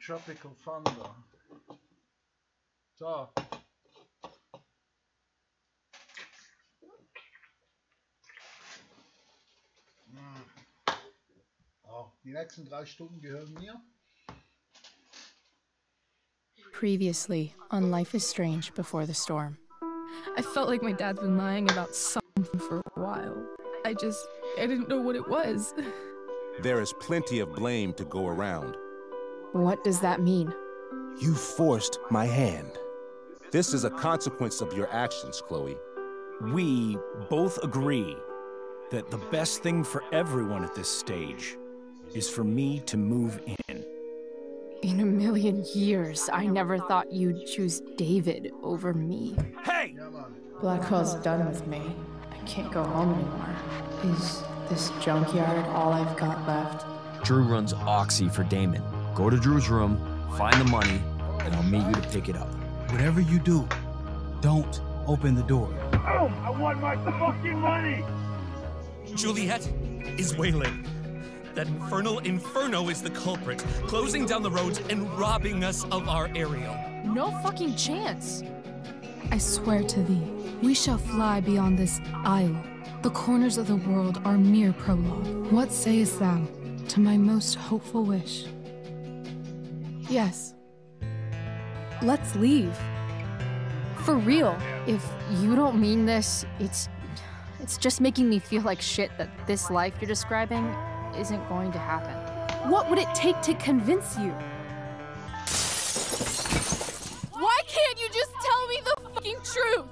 Tropical Thunder. So. Oh, die nächsten 3 Stunden gehören mir. Previously on Life is Strange Before the Storm. I felt like my dad's been lying about something for a while. I didn't know what it was. There is plenty of blame to go around. What does that mean? You forced my hand. This is a consequence of your actions, Chloe. We both agree that the best thing for everyone at this stage is for me to move in. In a million years, I never thought you'd choose David over me. Hey! Blackwell's done with me. I can't go home anymore. Is this junkyard all I've got left? Drew runs Oxy for Damon. Go to Drew's room, find the money, and I'll meet you to pick it up. Whatever you do, don't open the door. Oh, I want my fucking money! Juliet is wailing. That infernal Inferno is the culprit, closing down the roads and robbing us of our aerial. No fucking chance. I swear to thee, we shall fly beyond this isle. The corners of the world are mere prologue. What sayest thou to my most hopeful wish? Yes. Let's leave. For real. If you don't mean this, it's just making me feel like shit that this life you're describing isn't going to happen. What would it take to convince you? Why can't you just tell me the fucking truth?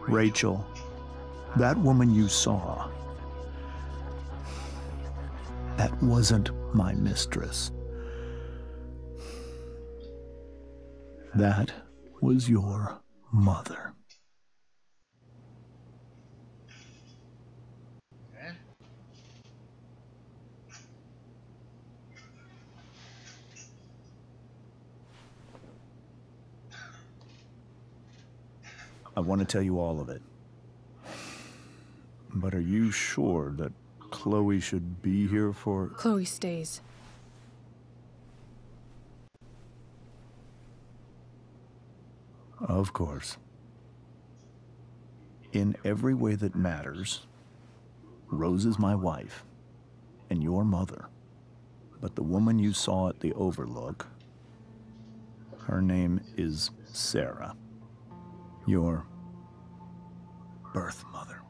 Rachel, that woman you saw, that wasn't my mistress. That was your mother. I want to tell you all of it. But are you sure that Chloe should be here for... Chloe stays. Of course. In every way that matters, Rose is my wife and your mother. But the woman you saw at the Overlook, her name is Sarah. Your birth mother.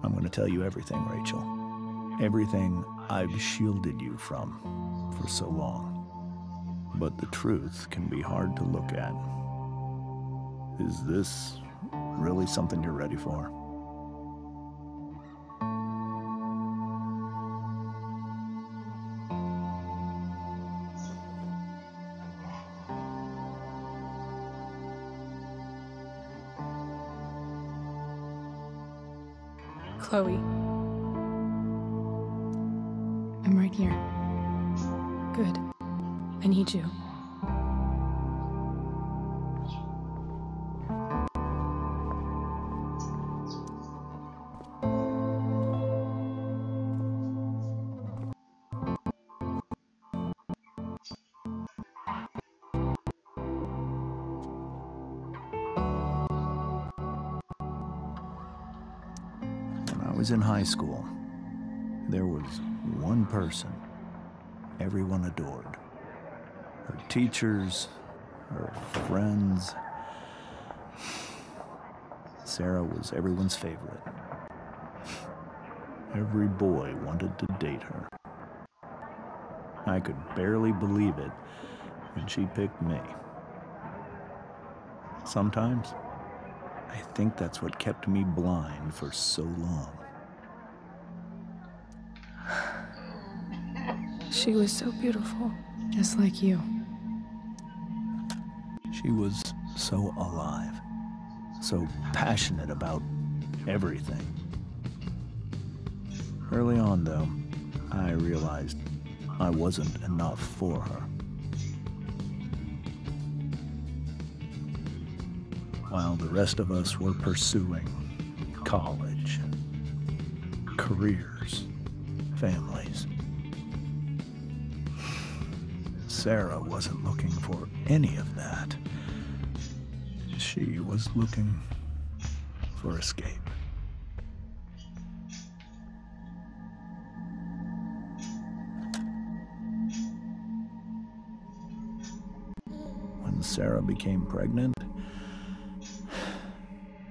I'm going to tell you everything, Rachel. Everything I've shielded you from for so long. But the truth can be hard to look at. Is this really something you're ready for? Chloe. I'm right here. Good. I need you. I was in high school. There was one person everyone adored. Her teachers, her friends. Sarah was everyone's favorite. Every boy wanted to date her. I could barely believe it when she picked me. Sometimes, I think that's what kept me blind for so long. She was so beautiful, just like you. She was so alive, so passionate about everything. Early on, though, I realized I wasn't enough for her. While the rest of us were pursuing college, careers, families. Sarah wasn't looking for any of that. She was looking for escape. When Sarah became pregnant,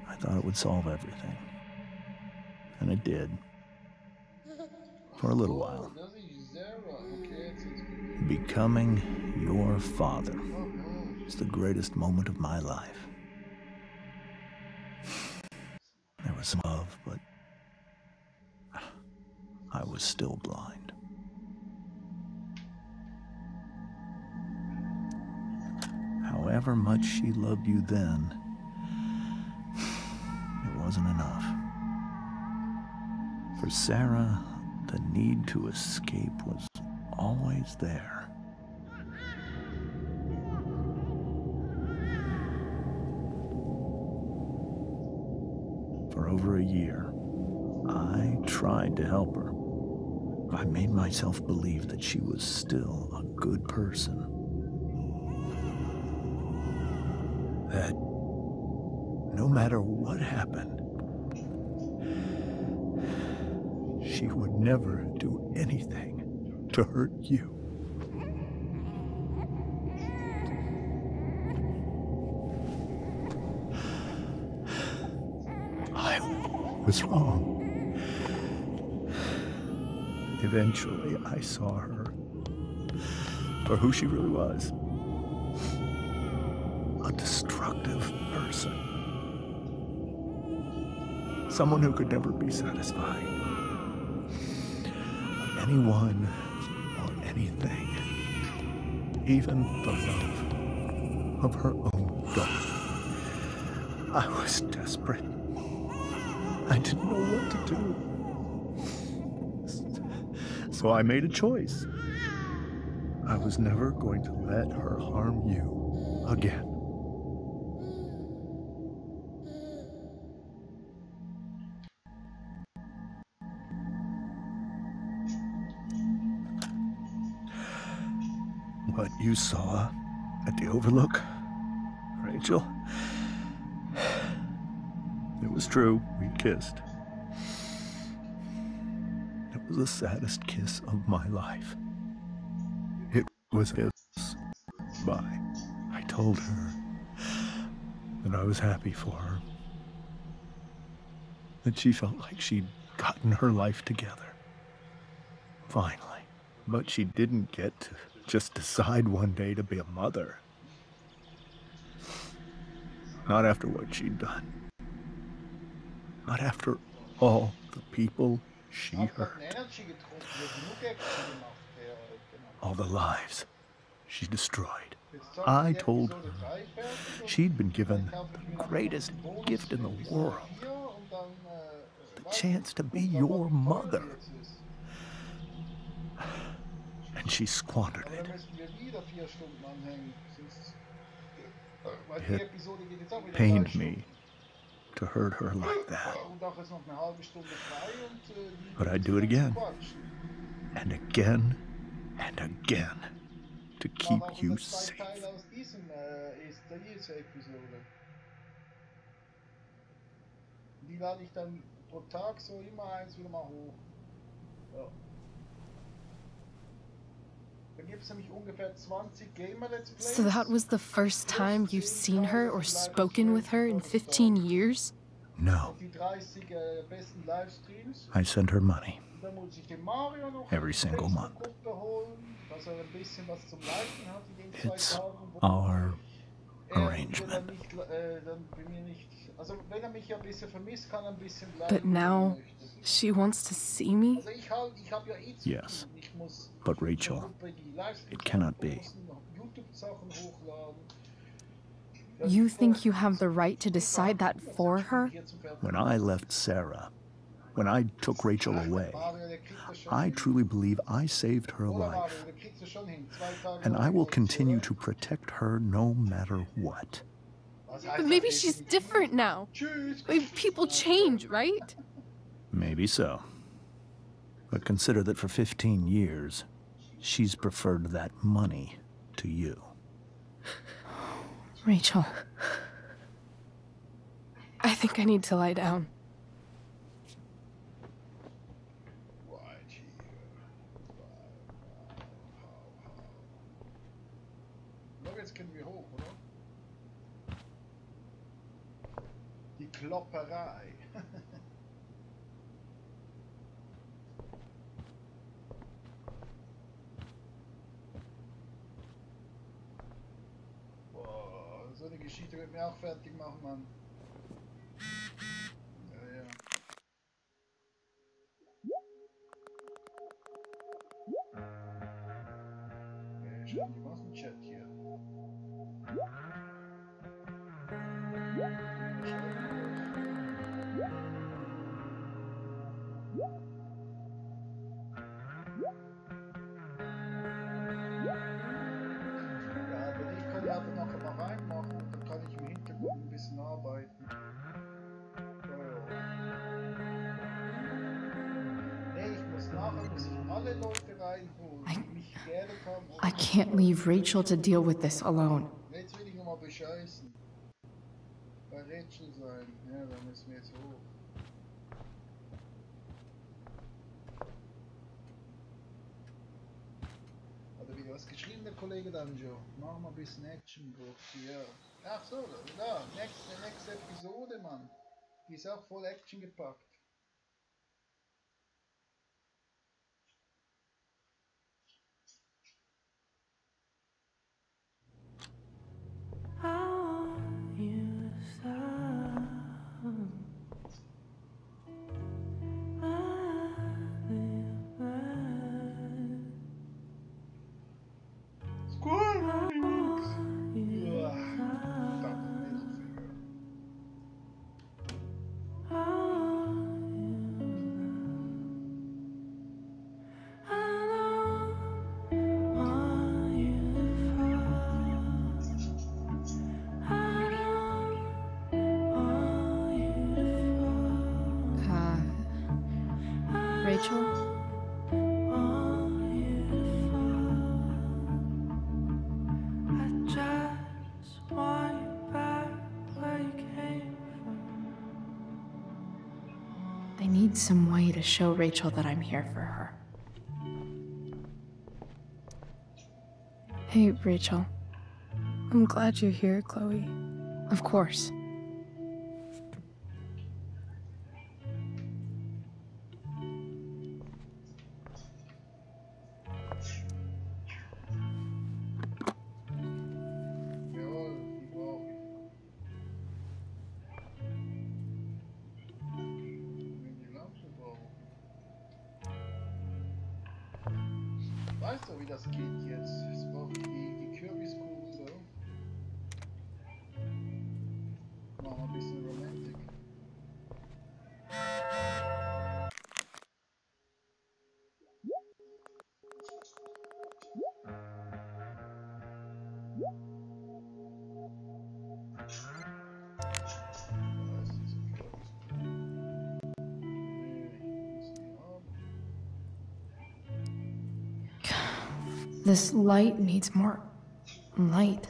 I thought it would solve everything. And it did. For a little while. Becoming your father is the greatest moment of my life. There was some love, but I was still blind. However much she loved you then, it wasn't enough. For Sarah, the need to escape was always there. For over a year, I tried to help her. I made myself believe that she was still a good person. That no matter what happened, she would never do anything to hurt you. I was wrong. Eventually, I saw her for who she really was. A destructive person. Someone who could never be satisfied. Anyone or anything. Even the love of her own daughter. I was desperate. I didn't know what to do. So I made a choice. I was never going to let her harm you again. What you saw at the Overlook, Rachel, it was true. We kissed. It was the saddest kiss of my life. It was a kiss goodbye. I told her that I was happy for her. That she felt like she'd gotten her life together. Finally. But she didn't get to just decide one day to be a mother. Not after what she'd done. Not after all the people she hurt. All the lives she destroyed. I told her she'd been given the greatest gift in the world. The chance to be your mother. And she squandered it. It pained me to hurt her like that. But I'd do it again. And again. And again. To keep you safe. So that was the first time you've seen her or spoken with her in 15 years? No. I sent her money. Every single month. It's our arrangement. But now, she wants to see me? Yes. But Rachel, it cannot be. You think you have the right to decide that for her? When I left Sarah, when I took Rachel away, I truly believe I saved her life. And I will continue to protect her no matter what. But maybe she's different now. Maybe people change, right? Maybe so. But consider that for 15 years, she's preferred that money to you. Rachel. I think I need to lie down. Jetzt können wir hoch, oder? Die Klopperei. Boah, so eine Geschichte wird mir auch fertig machen, Mann. Ja, ja. Okay, schreiben die was im Chat hier. Reinmachen und dann kann ich im Hintergrund ein bisschen arbeiten. Nee, muss ich alle Leute reinholen, die mich geärgert haben. I can't leave Rachel to deal with this alone. Jetzt will ich nochmal bescheißen. Bei Rachel sein. Ja, da müssen wir jetzt hoch. Was geschrieben der Kollege dann schon? Machen wir ein bisschen Action, Bruzzi, ja. Ach so, da, nächste Episode, Mann. Die ist auch voll Action gepackt. Rachel? I need some way to show Rachel that I'm here for her. Hey, Rachel. I'm glad you're here, Chloe. Of course. Weißt du, wie das geht jetzt? Jetzt brauche ich die Kürbiskuchen. Machen wir ein bisschen Romantik. This light needs more light.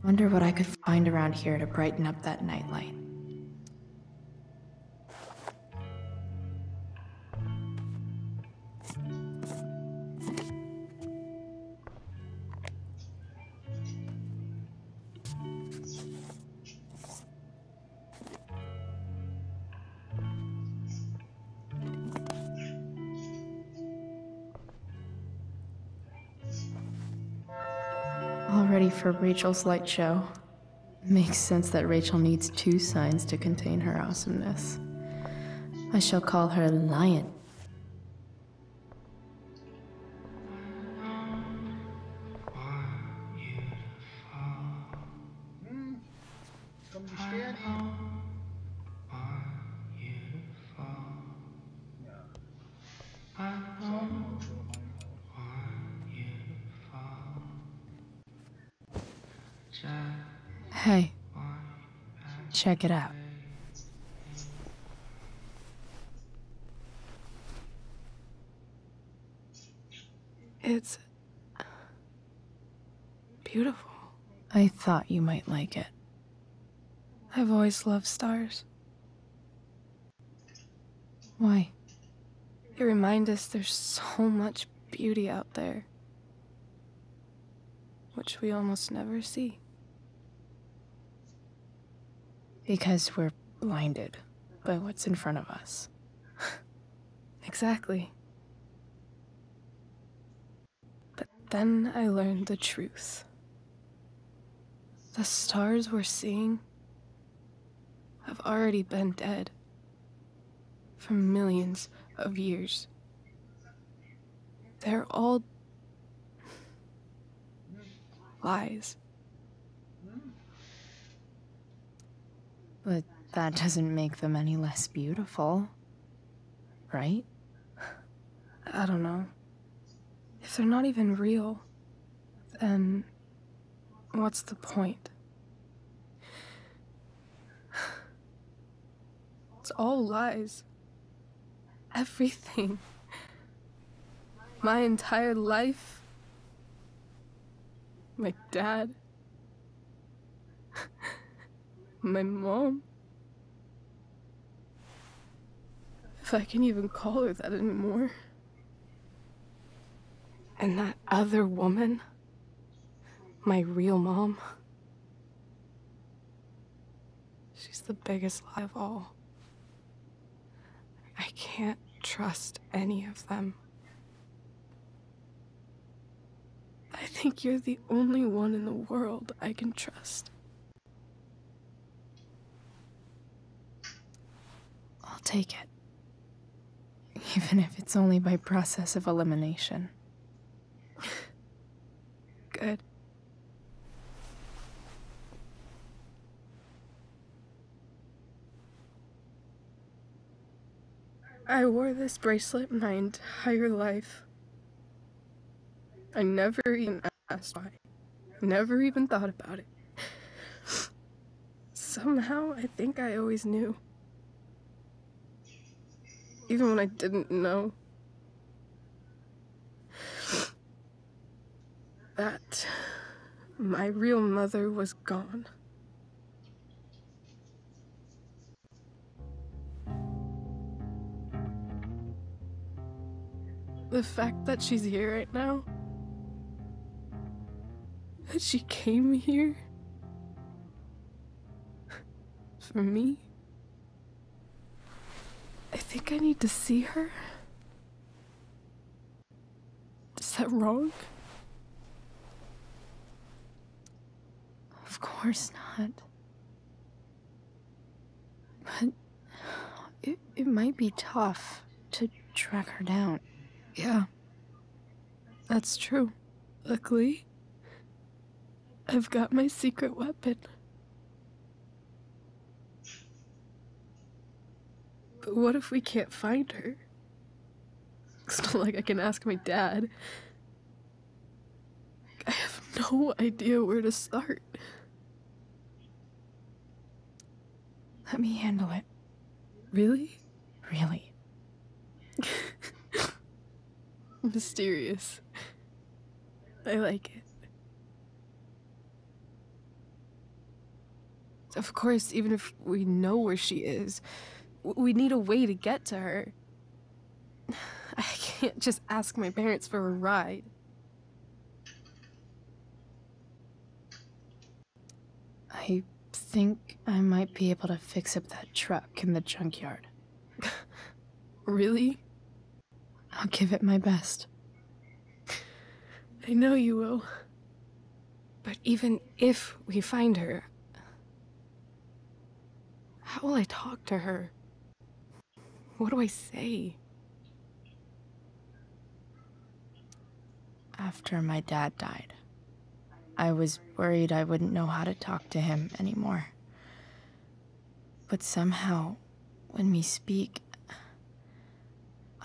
Wonder what I could find around here to brighten up that nightlight. All ready for Rachel's light show. Makes sense that Rachel needs 2 signs to contain her awesomeness. I shall call her Lion. Hey. check it out. It's beautiful. I thought you might like it. I've always loved stars. Why? They remind us there's so much beauty out there, which we almost never see. Because we're blinded by what's in front of us. Exactly. But then I learned the truth. The stars we're seeing have already been dead for millions of years. They're all lies. But that doesn't make them any less beautiful, right? I don't know. If they're not even real, then what's the point? It's all lies. Everything. My entire life. My dad. My mom. If I can even call her that anymore. And that other woman. My real mom. She's the biggest lie of all. I can't trust any of them. I think you're the only one in the world I can trust. I'll take it. Even if it's only by process of elimination. Good. I wore this bracelet my entire life. I never even asked why. Never even thought about it. Somehow, I think I always knew. Even when I didn't know. That my real mother was gone. The fact that she's here right now, that she came here for me, I think I need to see her. Is that wrong? Of course not. But it might be tough to track her down. Yeah, that's true. Luckily, I've got my secret weapon. But what if we can't find her? It's not like I can ask my dad. I have no idea where to start. Let me handle it. Really? Really. Mysterious. I like it. Of course, even if we know where she is, we need a way to get to her. I can't just ask my parents for a ride. I think I might be able to fix up that truck in the junkyard. Really? I'll give it my best. I know you will. But even if we find her, how will I talk to her? What do I say? After my dad died, I was worried I wouldn't know how to talk to him anymore. But somehow, when we speak,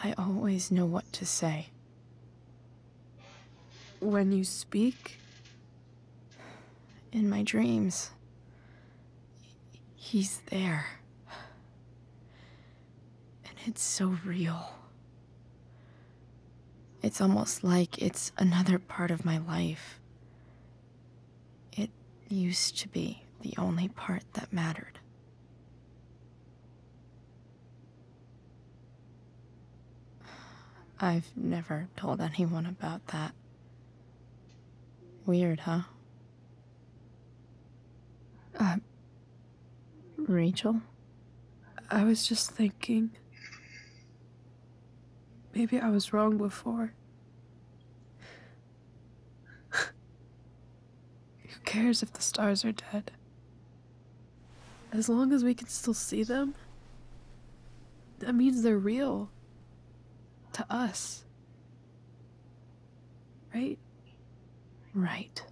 I always know what to say. When you speak? In my dreams. He's there. And it's so real. It's almost like it's another part of my life. It used to be the only part that mattered. I've never told anyone about that. Weird, huh? Rachel? I was just thinking. Maybe I was wrong before. Who cares if the stars are dead? As long as we can still see them, that means they're real. To us. Right? Right.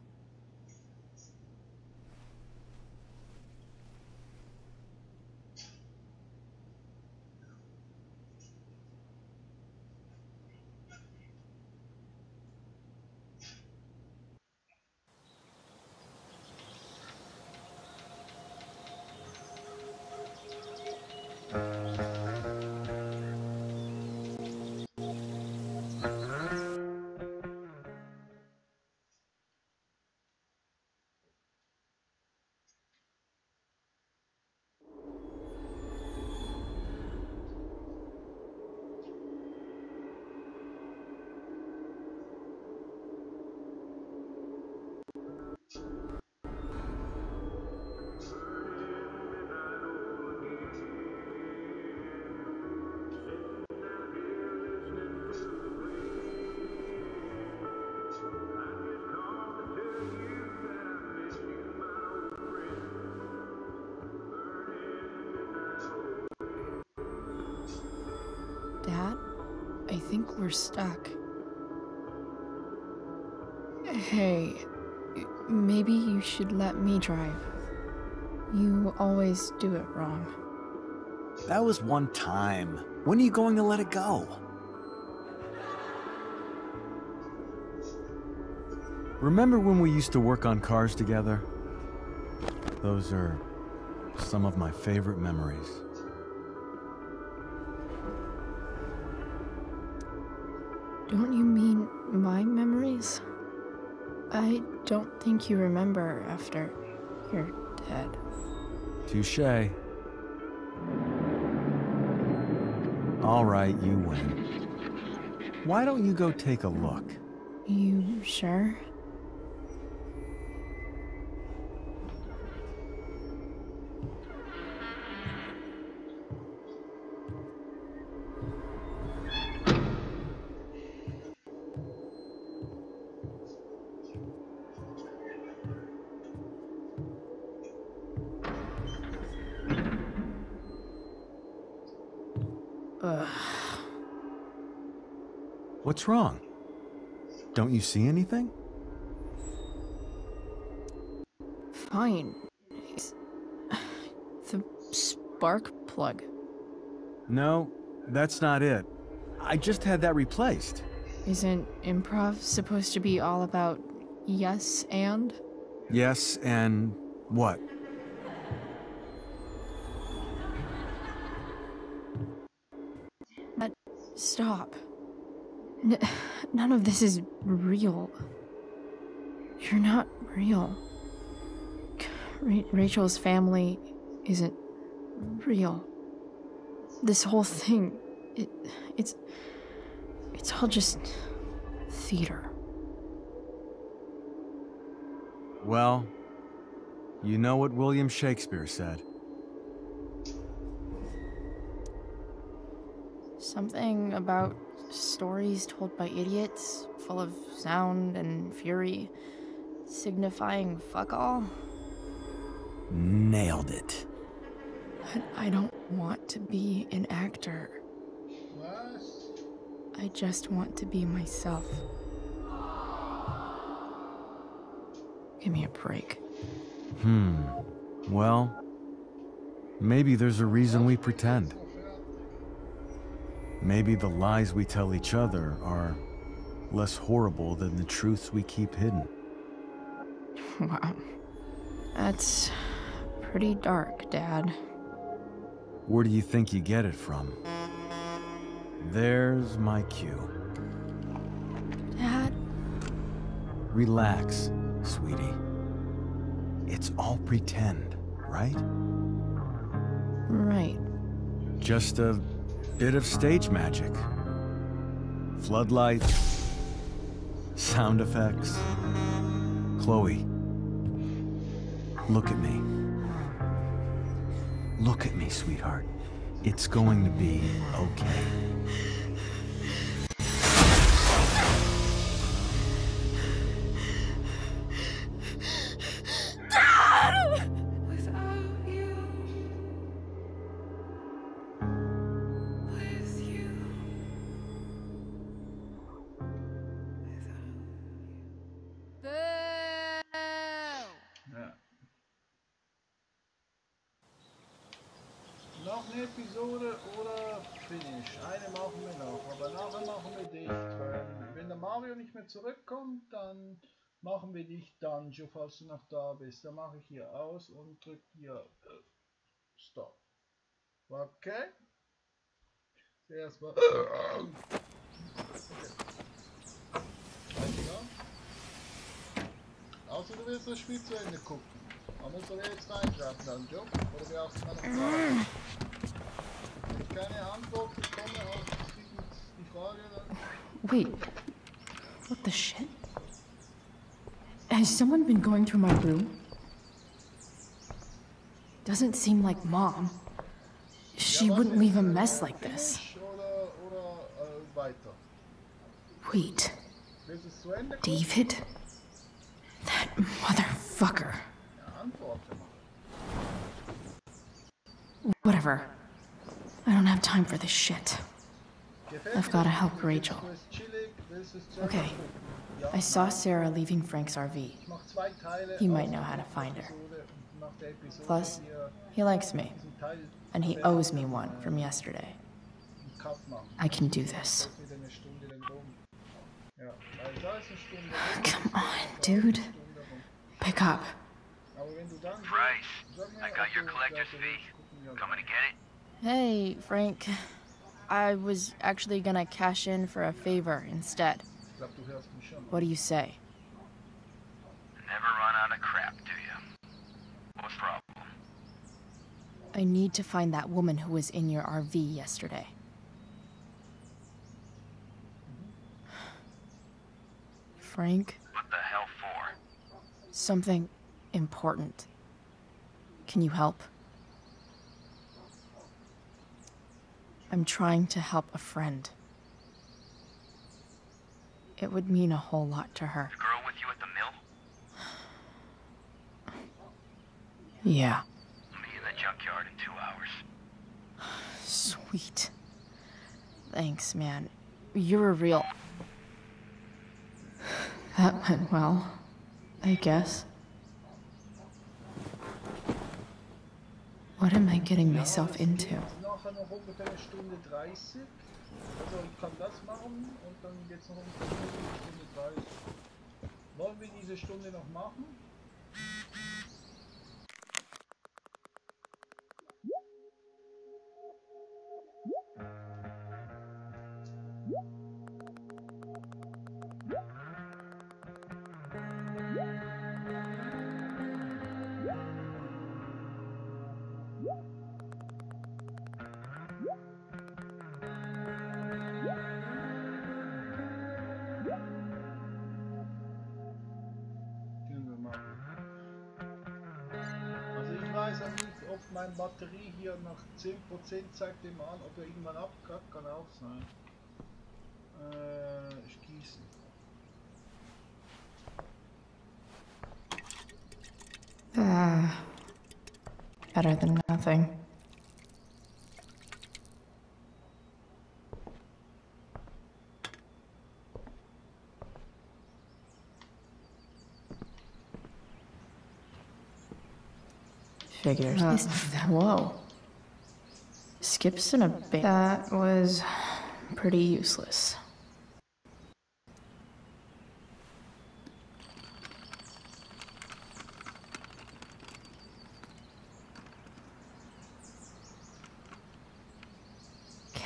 Dad, I think we're stuck. Hey, maybe you should let me drive. You always do it wrong. That was one time. When are you going to let it go? Remember when we used to work on cars together? Those are some of my favorite memories. Don't you mean my memories? I don't think you remember after you're dead. Touché. All right, you win. Why don't you go take a look? You sure? What's wrong? Don't you see anything? Fine. It's the spark plug. No, that's not it. I just had that replaced. Isn't improv supposed to be all about yes and? Yes, and what? Stop. None of this is real. You're not real. Rachel's family isn't real. This whole thing, it's all just theater. Well, you know what William Shakespeare said. Something about stories told by idiots, full of sound and fury, signifying fuck all. Nailed it. But I don't want to be an actor. What? I just want to be myself. Give me a break. Well, maybe there's a reason we pretend. Maybe the lies we tell each other are less horrible than the truths we keep hidden. Wow. That's pretty dark, Dad. Where do you think you get it from? There's my cue. Dad? Relax, sweetie. It's all pretend, right? Right. Just a bit of stage magic. Floodlights, sound effects. Chloe, look at me. Look at me, sweetheart. It's going to be okay. Noch eine Episode oder Finish? Eine machen wir noch, aber nachher machen wir dicht, weil wenn der Mario nicht mehr zurückkommt, dann machen wir dicht Dungeon, falls du noch da bist. Dann mache ich hier aus und drücke hier Stop. Okay? Zuerst mal. Okay. Also du willst das Spiel zu Ende gucken. Aber soll er jetzt reinschreiben dann, Job? Oder wir auch mal noch Fragen? Wenn ich keine Antwort bekomme auf die Frage, dann... Wait. What the shit? Has someone been going through my room? Doesn't seem like Mom. She wouldn't leave a mess like this. Oder weiter. Wait. Willst du es zu Ende gucken? David? That motherfucker. Whatever. I don't have time for this shit. I've got to help Rachel. Okay. I saw Sarah leaving Frank's RV. He might know how to find her. Plus, he likes me. And he owes me one from yesterday. I can do this. Come on, dude. Pick up. Bryce, I got your collector's fee. Coming to get it? Hey, Frank. I was actually gonna cash in for a favor instead. What do you say? Never run out of crap, do you? What's the problem? I need to find that woman who was in your RV yesterday. Frank? What the hell for? Something important. Can you help? I'm trying to help a friend. It would mean a whole lot to her. The girl with you at the mill? Yeah. I'll meet you in the junkyard in 2 hours. Sweet. Thanks, man. You're a real... That went well, I guess. What am I getting myself into? Nachher noch ungefähr eine Stunde 30. Also ich kann das machen und dann geht's noch ungefähr eine Stunde 30. Wollen wir diese Stunde noch machen? Meine Batterie hier nach 10% zeigt immer an, ob er irgendwann abkackt, kann auch sein. Gießen. Better than nothing. Figures. Whoa. Skips in a bit. That was pretty useless.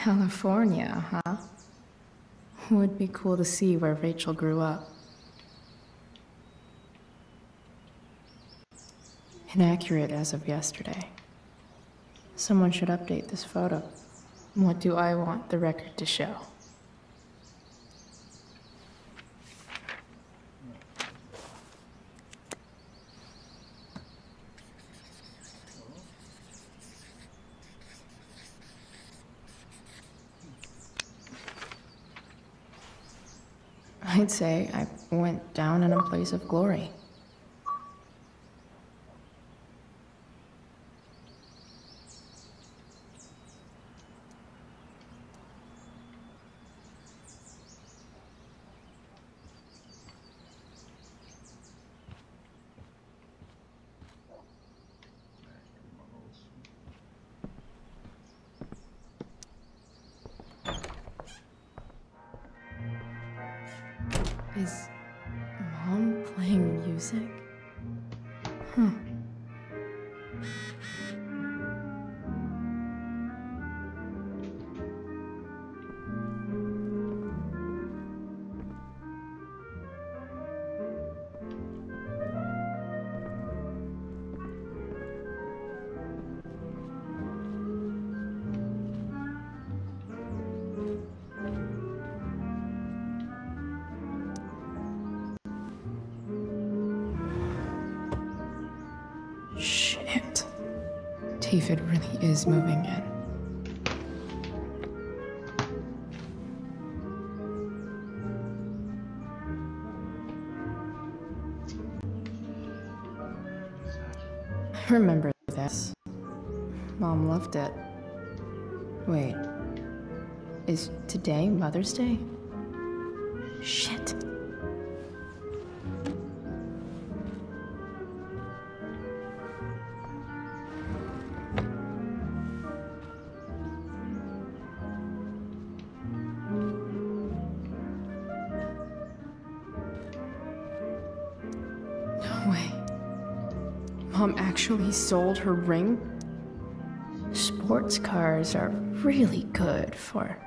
California, huh? Would be cool to see where Rachel grew up. Inaccurate as of yesterday. Someone should update this photo. What do I want the record to show? I'd say I went down in a place of glory. Is Mom playing music? Huh. Shit. David really is moving in. I remember this. Mom loved it. Wait. Is today Mother's Day? Shit. No way. Mom actually sold her ring? Sports cars are really good for...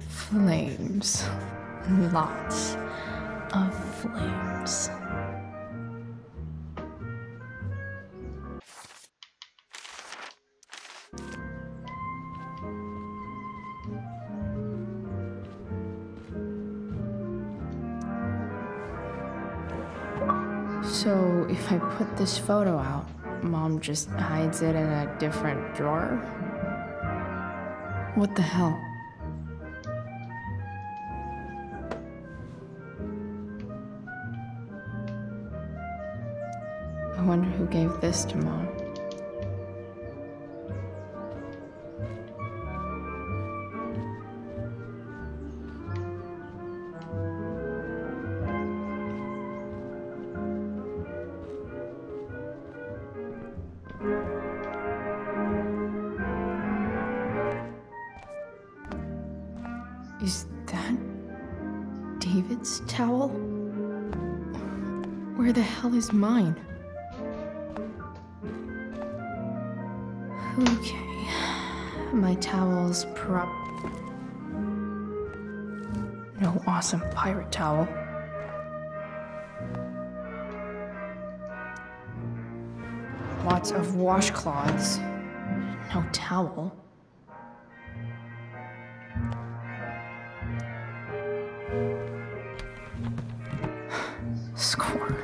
flames. Lots of flames. So, if I put this photo out, Mom just hides it in a different drawer? What the hell? I wonder who gave this to Mom. Is that David's towel? Where the hell is mine? Okay, my towel's no awesome pirate towel. Lots of washcloths. No towel. Score.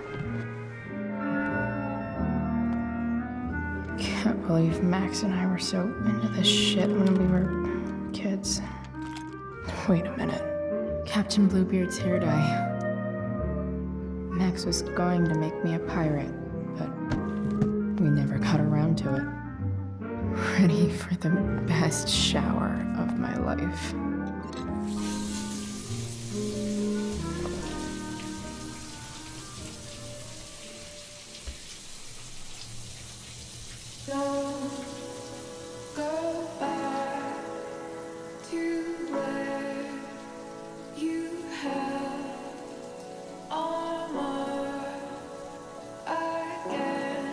Can't believe Max and I were so into this shit when we were kids. Wait a minute. Captain Bluebeard's hair dye. Max was going to make me a pirate, but we never got around to it. Ready for the best shower of my life. Again.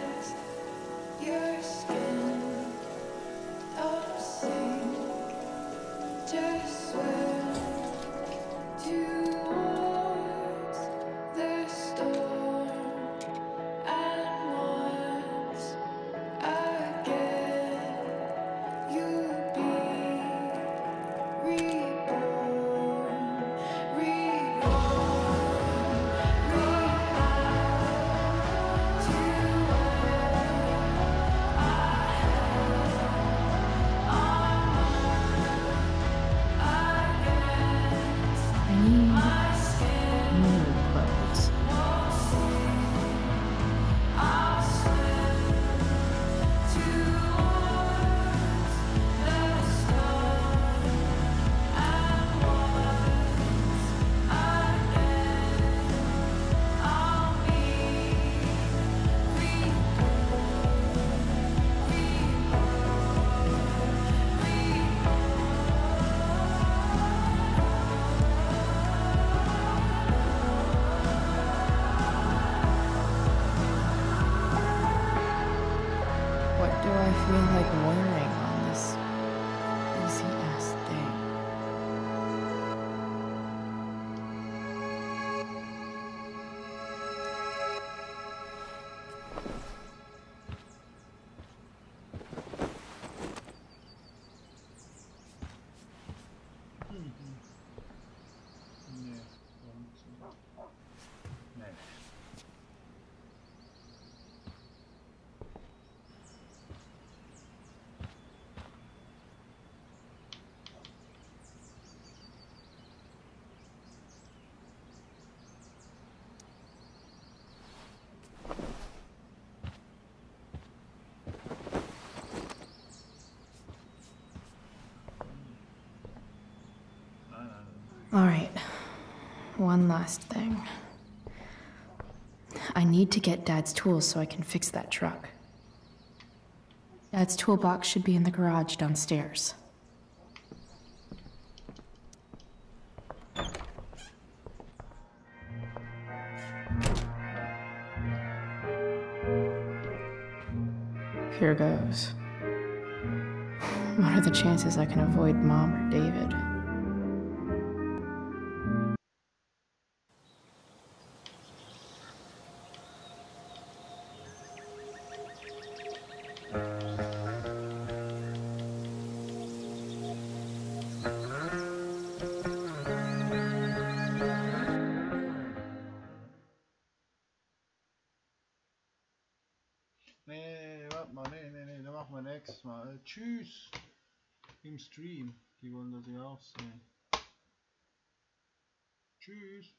Alright, one last thing. I need to get Dad's tools so I can fix that truck. Dad's toolbox should be in the garage downstairs. Here goes. What are the chances I can avoid Mom or David? Nee, warte mal, nee, da machen wir nächstes Mal. Tschüss im Stream, die wollen das ja auch sehen. Tschüss.